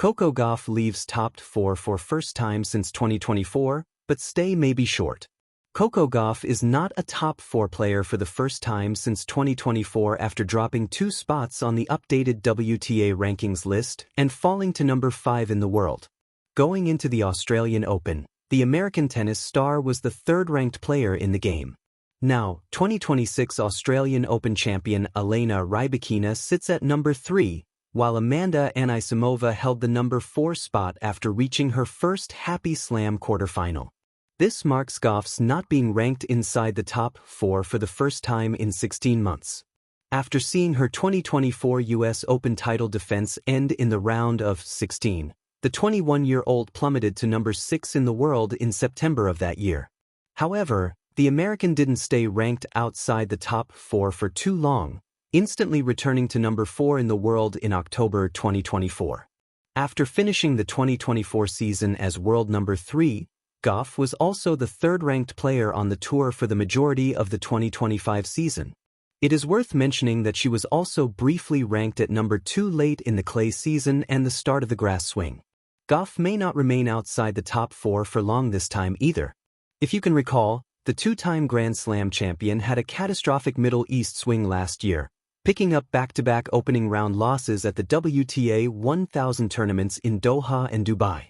Coco Gauff leaves top 4 for first time since 2024, but stay may be short. Coco Gauff is not a top 4 player for the first time since 2024 after dropping 2 spots on the updated WTA rankings list and falling to number 5 in the world. Going into the Australian Open, the American tennis star was the third-ranked player in the game. Now, 2026 Australian Open champion Elena Rybakina sits at number 3, while Amanda Anisimova held the number 4 spot after reaching her first Happy Slam quarterfinal. This marks Gauff's not being ranked inside the top 4 for the first time in 16 months. After seeing her 2024 US Open title defense end in the round of 16, the 21-year-old plummeted to number 6 in the world in September of that year. However, the American didn't stay ranked outside the top 4 for too long, instantly returning to number 4 in the world in October 2024. After finishing the 2024 season as world number 3, Gauff was also the third-ranked player on the tour for the majority of the 2025 season. It is worth mentioning that she was also briefly ranked at number 2 late in the clay season and the start of the grass swing. Gauff may not remain outside the top 4 for long this time either. If you can recall, the 2-time Grand Slam champion had a catastrophic Middle East swing last year, picking up back-to-back opening round losses at the WTA 1000 tournaments in Doha and Dubai.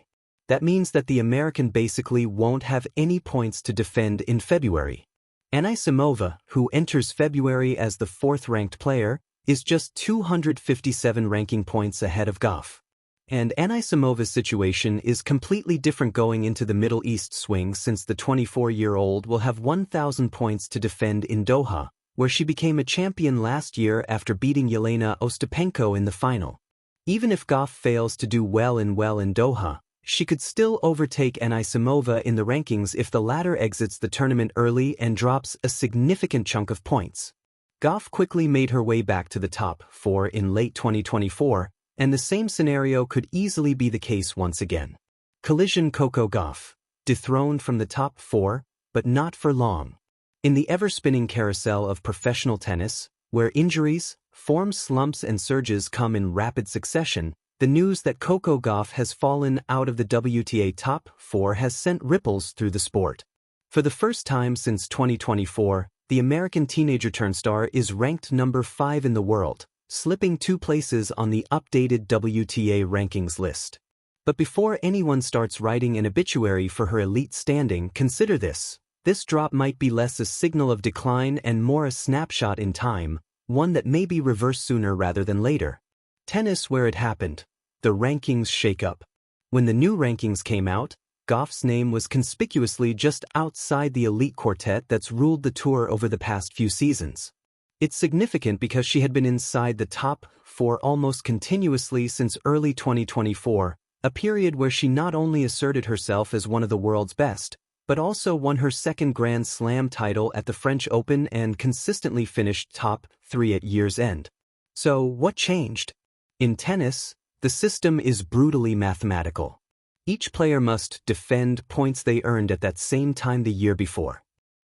That means that the American basically won't have any points to defend in February. Anisimova, who enters February as the 4th-ranked player, is just 257 ranking points ahead of Gauff. And Anisimova's situation is completely different going into the Middle East swing since the 24-year-old will have 1,000 points to defend in Doha, where she became a champion last year after beating Yelena Ostapenko in the final. Even if Gauff fails to do well in Doha, she could still overtake Anisimova in the rankings if the latter exits the tournament early and drops a significant chunk of points. Gauff quickly made her way back to the top 4 in late 2024, and the same scenario could easily be the case once again. Collision Coco Gauff, dethroned from the top 4, but not for long. In the ever-spinning carousel of professional tennis, where injuries, form slumps and surges come in rapid succession, the news that Coco Gauff has fallen out of the WTA top 4 has sent ripples through the sport. For the first time since 2024, the American teenager-turned-star is ranked number 5 in the world, slipping 2 places on the updated WTA rankings list. But before anyone starts writing an obituary for her elite standing, consider this. This drop might be less a signal of decline and more a snapshot in time, one that may be reversed sooner rather than later. Tennis where it happened. The rankings shake-up. When the new rankings came out, Gauff's name was conspicuously just outside the elite quartet that's ruled the tour over the past few seasons. It's significant because she had been inside the top 4 almost continuously since early 2024, a period where she not only asserted herself as one of the world's best, but also won her 2nd Grand Slam title at the French Open and consistently finished top 3 at year's end. So, what changed? In tennis, the system is brutally mathematical. Each player must defend points they earned at that same time the year before.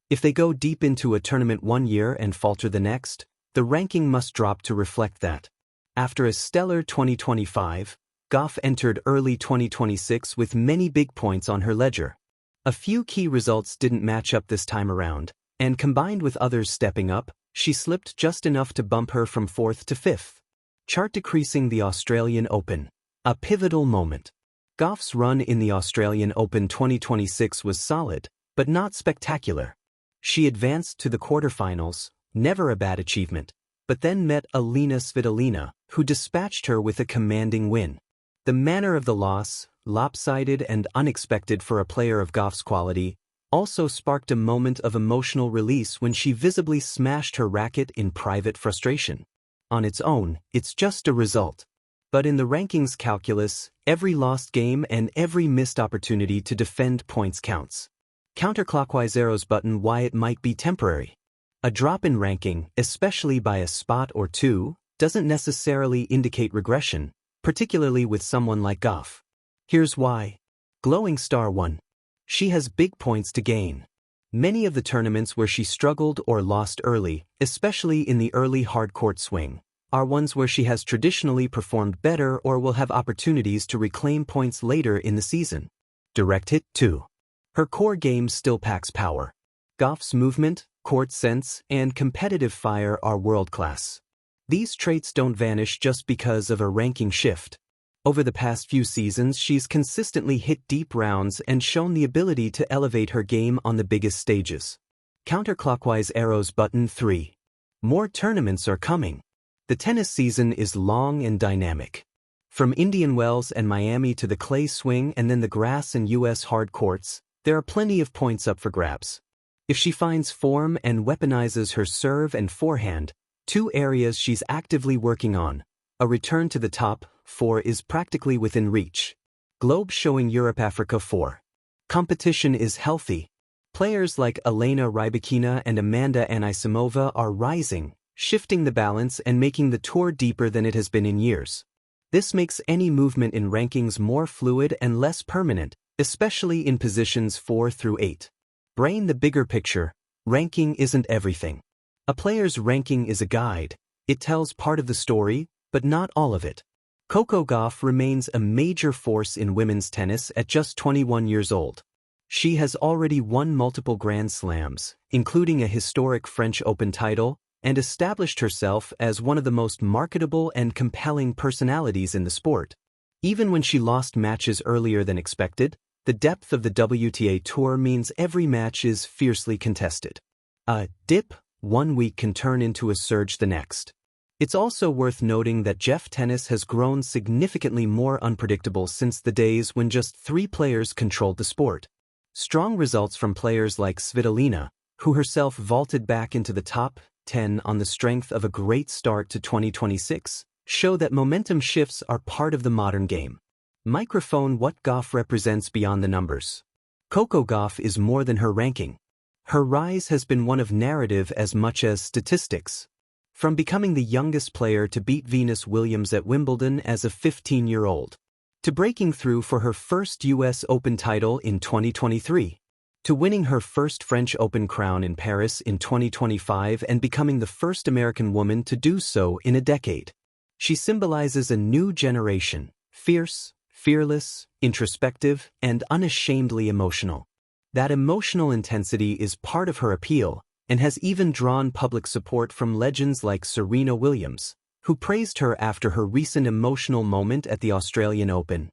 If they go deep into a tournament one year and falter the next, the ranking must drop to reflect that. After a stellar 2025, Gauff entered early 2026 with many big points on her ledger. A few key results didn't match up this time around, and combined with others stepping up, she slipped just enough to bump her from 4th to 5th. Chart decreasing the Australian Open. A pivotal moment. Gauff's run in the Australian Open 2026 was solid, but not spectacular. She advanced to the quarterfinals, never a bad achievement, but then met Alina Svitolina, who dispatched her with a commanding win. The manner of the loss, lopsided and unexpected for a player of Gauff's quality, also sparked a moment of emotional release when she visibly smashed her racket in private frustration. On its own, it's just a result. But in the rankings calculus, every lost game and every missed opportunity to defend points counts. Counterclockwise arrows button why it might be temporary. A drop in ranking, especially by a spot or 2, doesn't necessarily indicate regression, particularly with someone like Gauff. Here's why. Glowing star 1. She has big points to gain. Many of the tournaments where she struggled or lost early, especially in the early hard-court swing, are ones where she has traditionally performed better or will have opportunities to reclaim points later in the season. Direct hit 2. Her core game still packs power. Gauff's movement, court sense, and competitive fire are world-class. These traits don't vanish just because of a ranking shift. Over the past few seasons, she's consistently hit deep rounds and shown the ability to elevate her game on the biggest stages. Counterclockwise arrows button 3. More tournaments are coming. The tennis season is long and dynamic. From Indian Wells and Miami to the clay swing and then the grass and U.S. hard courts, there are plenty of points up for grabs. If she finds form and weaponizes her serve and forehand, 2 areas she's actively working on, a return to the top 4 is practically within reach. Globe showing Europe-Africa 4. Competition is healthy. Players like Elena Rybakina and Amanda Anisimova are rising, shifting the balance and making the tour deeper than it has been in years. This makes any movement in rankings more fluid and less permanent, especially in positions 4 through 8. Brain the bigger picture. Ranking isn't everything. A player's ranking is a guide. It tells part of the story, but not all of it. Coco Gauff remains a major force in women's tennis at just 21 years old. She has already won multiple Grand Slams, including a historic French Open title, and established herself as one of the most marketable and compelling personalities in the sport. Even when she lost matches earlier than expected, the depth of the WTA Tour means every match is fiercely contested. A dip 1 week can turn into a surge the next. It's also worth noting that tennis has grown significantly more unpredictable since the days when just 3 players controlled the sport. Strong results from players like Svitolina, who herself vaulted back into the top 10 on the strength of a great start to 2026, show that momentum shifts are part of the modern game. Microphone. What Gauff represents beyond the numbers. Coco Gauff is more than her ranking. Her rise has been one of narrative as much as statistics. From becoming the youngest player to beat Venus Williams at Wimbledon as a 15-year-old, to breaking through for her first U.S. Open title in 2023, to winning her first French Open crown in Paris in 2025 and becoming the first American woman to do so in a decade. She symbolizes a new generation, fierce, fearless, introspective, and unashamedly emotional. That emotional intensity is part of her appeal, and has even drawn public support from legends like Serena Williams, who praised her after her recent emotional moment at the Australian Open.